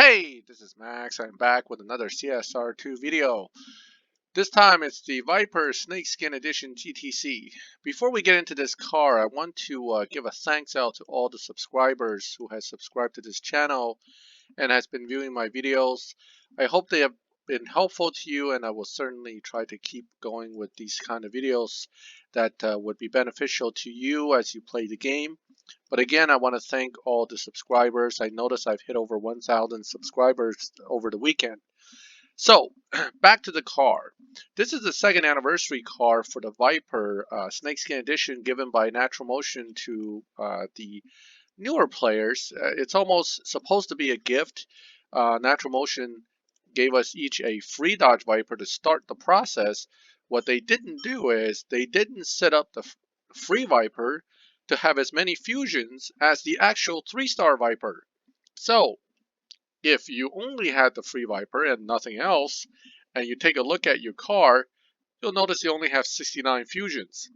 Hey, this is Max. I'm back with another CSR2 video. This time it's the Viper Snakeskin Edition GTC. Before we get into this car, I want to give a thanks out to all the subscribers who has subscribed to this channel and has been viewing my videos. I hope they have been helpful to you, and I will certainly try to keep going with these kind of videos that would be beneficial to you as you play the game. But again, I want to thank all the subscribers. I noticed I've hit over 1,000 subscribers over the weekend. So, back to the car. This is the second anniversary car for the Viper Snakeskin Edition given by Natural Motion to the newer players. It's almost supposed to be a gift. Natural Motion gave us each a free Dodge Viper to start the process. What they didn't do is they didn't set up the free Viper to have as many fusions as the actual 3-star Viper. So, if you only had the free Viper and nothing else, and you take a look at your car, you'll notice you only have 69 fusions.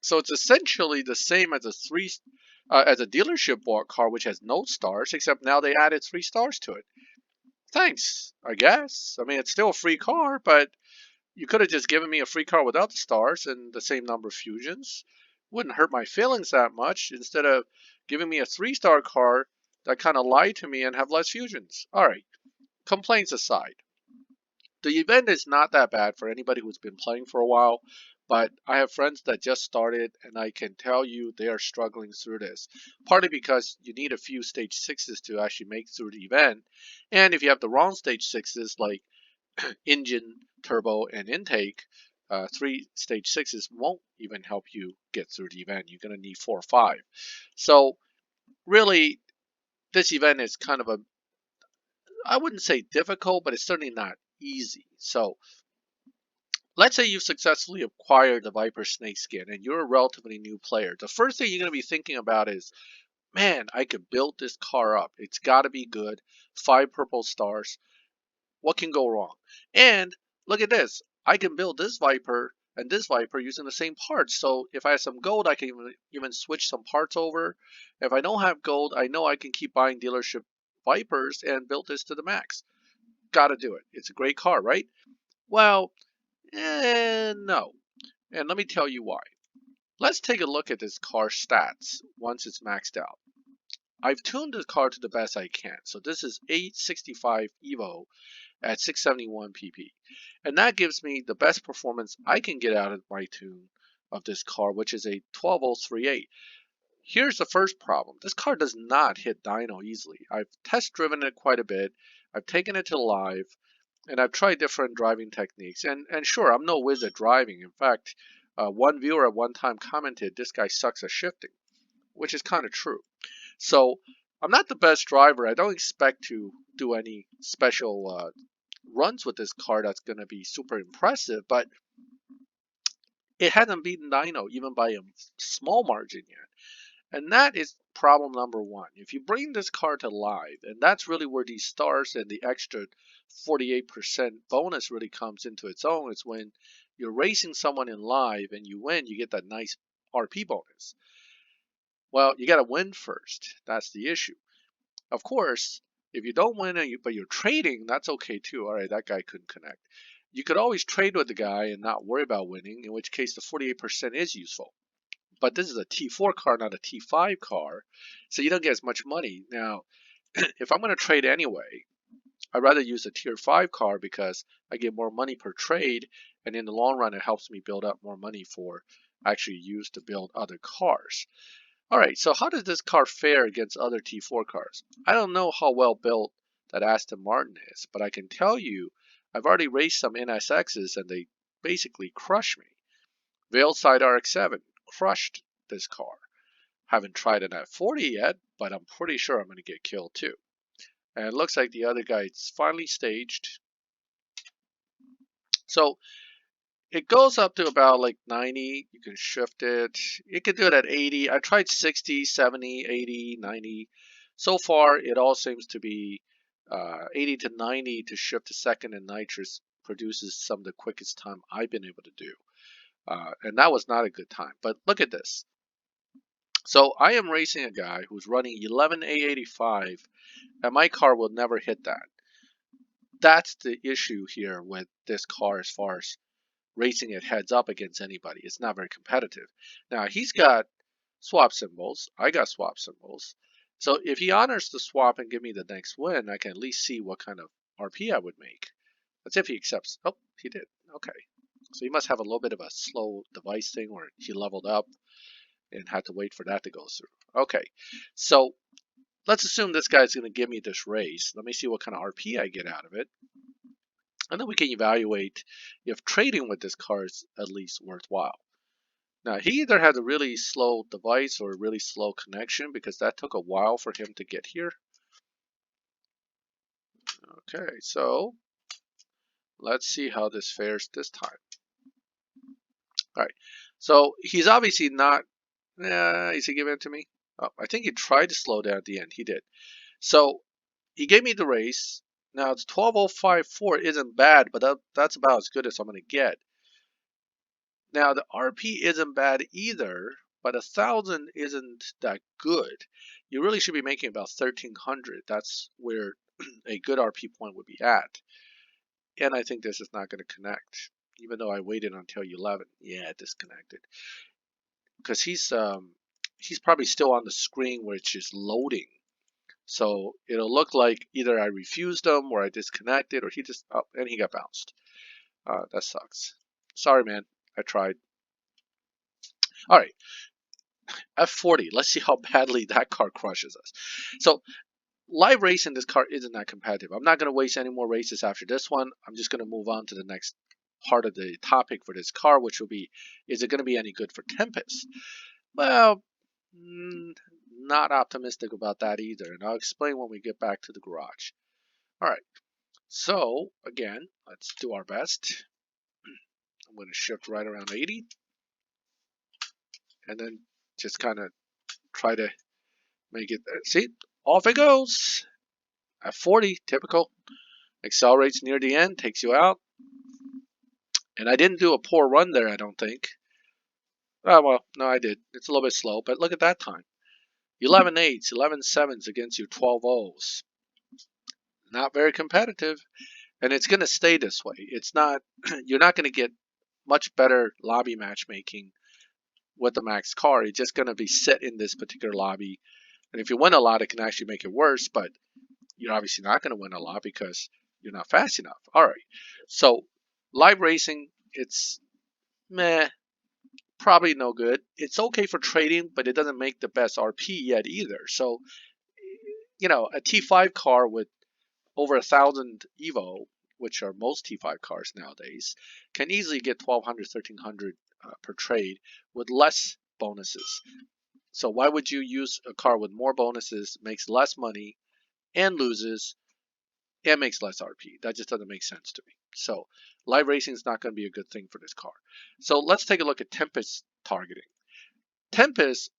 So it's essentially the same as a dealership bought car, which has no stars, except now they added 3 stars to it. Thanks, I guess. I mean, it's still a free car, but you could have just given me a free car without the stars and the same number of fusions. Wouldn't hurt my feelings that much instead of giving me a 3-star car that kind of lied to me and have less fusions. All right, complaints aside. The event is not that bad for anybody who's been playing for a while, but I have friends that just started, and I can tell you they are struggling through this. Partly because you need a few stage 6s to actually make through the event, and if you have the wrong stage 6s like engine, turbo, and intake, 3 stage 6s won't even help you get through the event. You're going to need 4 or 5. So really, this event is kind of I wouldn't say difficult, but it's certainly not easy. So let's say you've successfully acquired the Viper Snakeskin and you're a relatively new player. The first thing you're going to be thinking about is, man, I could build this car up. It's got to be good. 5 purple stars. What can go wrong? And look at this. I can build this Viper and this Viper using the same parts. So if I have some gold, I can even switch some parts over. If I don't have gold, I know I can keep buying dealership Vipers and build this to the max. Gotta do it. It's a great car, right? Well, no. And let me tell you why. Let's take a look at this car's stats once it's maxed out. I've tuned the car to the best I can. So this is 865 Evo at 671 pp. And that gives me the best performance I can get out of my tune of this car, which is a 12038. Here's the first problem. This car does not hit dyno easily. I've test driven it quite a bit. I've taken it to live, and I've tried different driving techniques. And sure, I'm no whiz at driving. In fact, one viewer at one time commented, "This guy sucks at shifting," which is kind of true. So I'm not the best driver. I don't expect to do any special runs with this car that's going to be super impressive, but it hasn't beaten dyno even by a small margin yet. And that is problem number one. If you bring this car to live, and that's really where these stars and the extra 48% bonus really comes into its own, it's when you're racing someone in live and you win, you get that nice RP bonus. Well, you got to win first. That's the issue. Of course, if you don't win, but you're trading, that's okay too. All right, that guy couldn't connect. You could always trade with the guy and not worry about winning, in which case the 48% is useful. But this is a T4 car, not a T5 car, so you don't get as much money. Now, if I'm going to trade anyway, I'd rather use a Tier 5 car because I get more money per trade, and in the long run, it helps me build up more money for actually use to build other cars. All right, so how does this car fare against other T4 cars? I don't know how well built that Aston Martin is, but I can tell you I've already raced some NSXs and they basically crush me. Veilside RX-7 crushed this car. Haven't tried an F40 yet, but I'm pretty sure I'm going to get killed too. And it looks like the other guy's finally staged. So it goes up to about like 90. You can shift it. You can do it at 80. I tried 60, 70, 80, 90. So far, it all seems to be 80 to 90 to shift to second, and nitrous produces some of the quickest time I've been able to do. And that was not a good time. But look at this. So I am racing a guy who's running 11 A85, and my car will never hit that. That's the issue here with this car as far as racing it heads up against anybody. It's not very competitive. Now, he's got swap symbols. I got swap symbols. So if he honors the swap and give me the next win, I can at least see what kind of RP I would make. That's if he accepts. Oh, he did. Okay. So he must have a little bit of a slow device thing where he leveled up and had to wait for that to go through. Okay. So let's assume this guy's going to give me this race. Let me see what kind of RP I get out of it. And then we can evaluate if trading with this car is at least worthwhile. Now, he either had a really slow device or a really slow connection because that took a while for him to get here. Okay, so let's see how this fares this time. All right, so he's obviously not, is he giving it to me? Oh, I think he tried to slow down at the end. He did. So he gave me the race. Now it's 12.054 isn't bad, but that's about as good as I'm going to get. Now the RP isn't bad either, but 1,000 isn't that good. You really should be making about 1,300. That's where a good RP point would be at. And I think this is not going to connect, even though I waited until 11. Yeah, it disconnected. Because he's probably still on the screen where it's just loading. So it'll look like either I refused him or I disconnected or he just, oh, and he got bounced. That sucks. Sorry, man. I tried. All right. F40. Let's see how badly that car crushes us. So live racing, this car isn't that competitive. I'm not going to waste any more races after this one. I'm just going to move on to the next part of the topic for this car, which will be, is it going to be any good for Tempest? Well, not optimistic about that either, and I'll explain when we get back to the garage. All right, so again, let's do our best. I'm going to shift right around 80, and then just kind of try to make it, see, off it goes. At 40, typical. Accelerates near the end, takes you out. And I didn't do a poor run there, I don't think. Oh, well, no, I did. It's a little bit slow, but look at that time. 11 8s, 11 7s against you 12 0s. Not very competitive. And it's going to stay this way. It's not, you're not going to get much better lobby matchmaking with the max car. It's just going to be set in this particular lobby. And if you win a lot, it can actually make it worse, but you're obviously not going to win a lot because you're not fast enough. All right. So live racing, it's meh, probably no good. It's okay for trading, but it doesn't make the best RP yet either. So, you know, a T5 car with over 1,000 Evo, which are most T5 cars nowadays, can easily get 1,200, 1,300 per trade with less bonuses. So why would you use a car with more bonuses, makes less money, and loses, and makes less RP? That just doesn't make sense to me. So live racing is not going to be a good thing for this car. So let's take a look at Tempest targeting. Tempest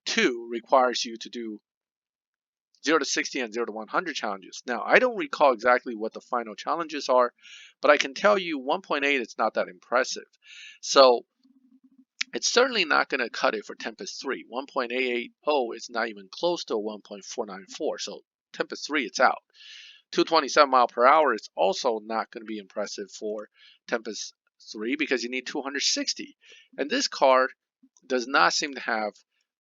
2 requires you to do 0 to 60 and 0 to 100 challenges. Now, I don't recall exactly what the final challenges are, but I can tell you 1.8 it's not that impressive. So it's certainly not going to cut it for Tempest 3. 1.880 is not even close to a 1.494. So Tempest 3, it's out. 227 mile per hour is also not going to be impressive for Tempest 3 because you need 260. And this car does not seem to have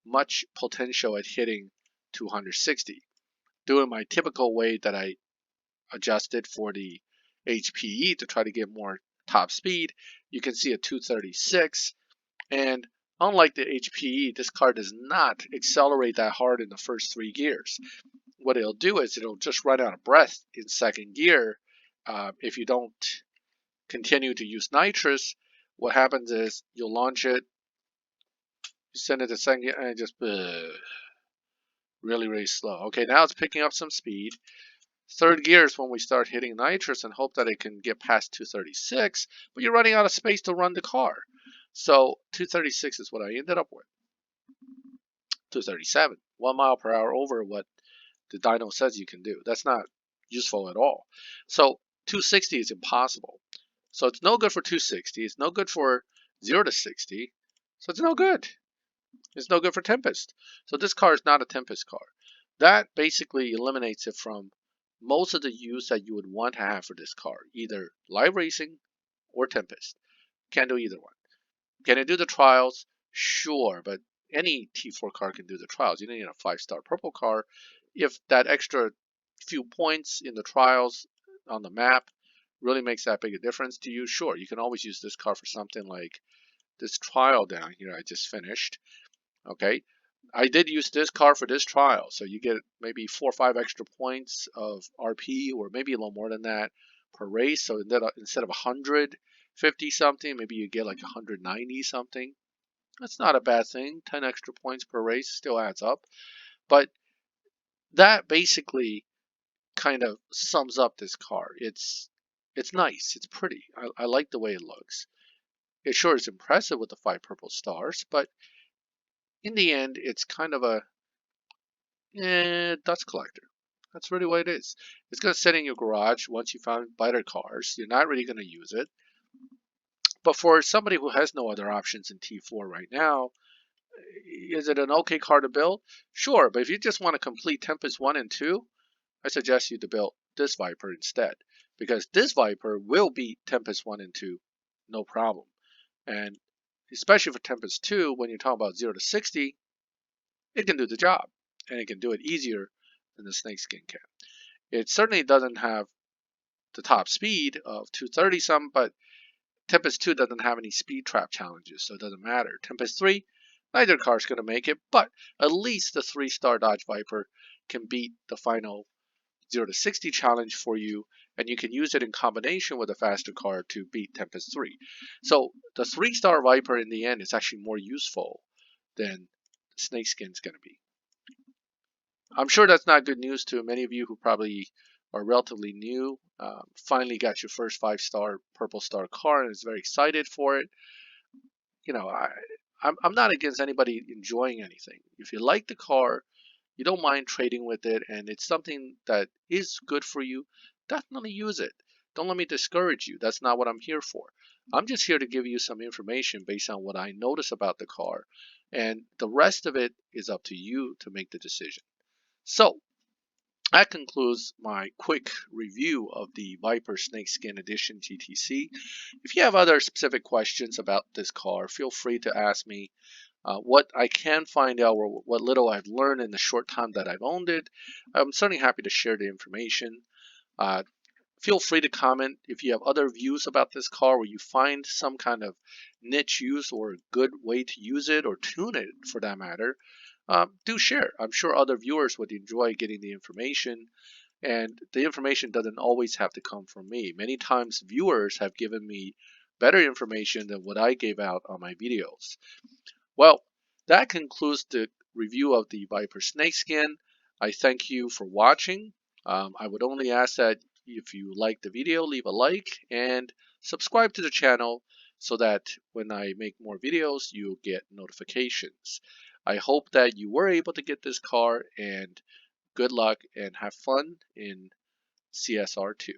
much potential at hitting 260. Doing my typical way that I adjusted for the HPE to try to get more top speed, you can see a 236. And unlike the HPE, this car does not accelerate that hard in the first 3 gears. What it'll do is it'll just run out of breath in second gear. If you don't continue to use nitrous, what happens is you'll launch it, you send it to second gear, and it just really, really slow. Okay, now it's picking up some speed. Third gear is when we start hitting nitrous and hope that it can get past 236, but you're running out of space to run the car. So 236 is what I ended up with. 237, 1 mile per hour over what the dyno says you can do. That's not useful at all. So 260 is impossible. So it's no good for 260. It's no good for 0 to 60. So it's no good. It's no good for Tempest. So this car is not a Tempest car. That basically eliminates it from most of the use that you would want to have for this car, either live racing or Tempest. Can't do either one. Can it do the trials? Sure, but any T4 car can do the trials. You don't need a 5-star purple car. If that extra few points in the trials on the map really makes that big a difference to you, sure, you can always use this car for something like this trial down here I just finished. Okay, I did use this car for this trial, so you get maybe 4 or 5 extra points of RP, or maybe a little more than that per race. So instead of 150 something, maybe you get like 190 something. That's not a bad thing. 10 extra points per race still adds up. But that basically kind of sums up this car. It's nice. It's pretty. I like the way it looks. It sure is impressive with the 5 purple stars, but in the end, it's kind of a dust collector. That's really what it is. It's going to sit in your garage once you find better cars. You're not really going to use it. But for somebody who has no other options in T4 right now, is it an okay car to build? Sure, but if you just want to complete Tempest 1 and 2, I suggest you to build this Viper instead. Because this Viper will beat Tempest 1 and 2, no problem. And especially for Tempest 2, when you're talking about 0 to 60, it can do the job. And it can do it easier than the Snakeskin can. It certainly doesn't have the top speed of 230 some, but Tempest 2 doesn't have any speed trap challenges, so it doesn't matter. Tempest 3, neither car is going to make it, but at least the 3-star Dodge Viper can beat the final 0 to 60 challenge for you, and you can use it in combination with a faster car to beat Tempest 3. So the 3-star Viper in the end is actually more useful than Snakeskin is going to be. I'm sure that's not good news to many of you who probably are relatively new, finally got your first 5-star purple star car and is very excited for it. You know, I'm not against anybody enjoying anything. If you like the car, you don't mind trading with it, and it's something that is good for you, definitely use it. Don't let me discourage you. That's not what I'm here for. I'm just here to give you some information based on what I notice about the car, and the rest of it is up to you to make the decision. So that concludes my quick review of the Viper Snakeskin Edition GTC. If you have other specific questions about this car, feel free to ask me. What I can find out, or what little I've learned in the short time that I've owned it, I'm certainly happy to share the information. Feel free to comment if you have other views about this car, where you find some kind of niche use or a good way to use it or tune it for that matter. Do share. I'm sure other viewers would enjoy getting the information, and the information doesn't always have to come from me. Many times viewers have given me better information than what I gave out on my videos. Well, that concludes the review of the Viper Snakeskin. I thank you for watching. I would only ask that if you like the video, leave a like and subscribe to the channel so that when I make more videos, you'll get notifications. I hope that you were able to get this car, and good luck and have fun in CSR2.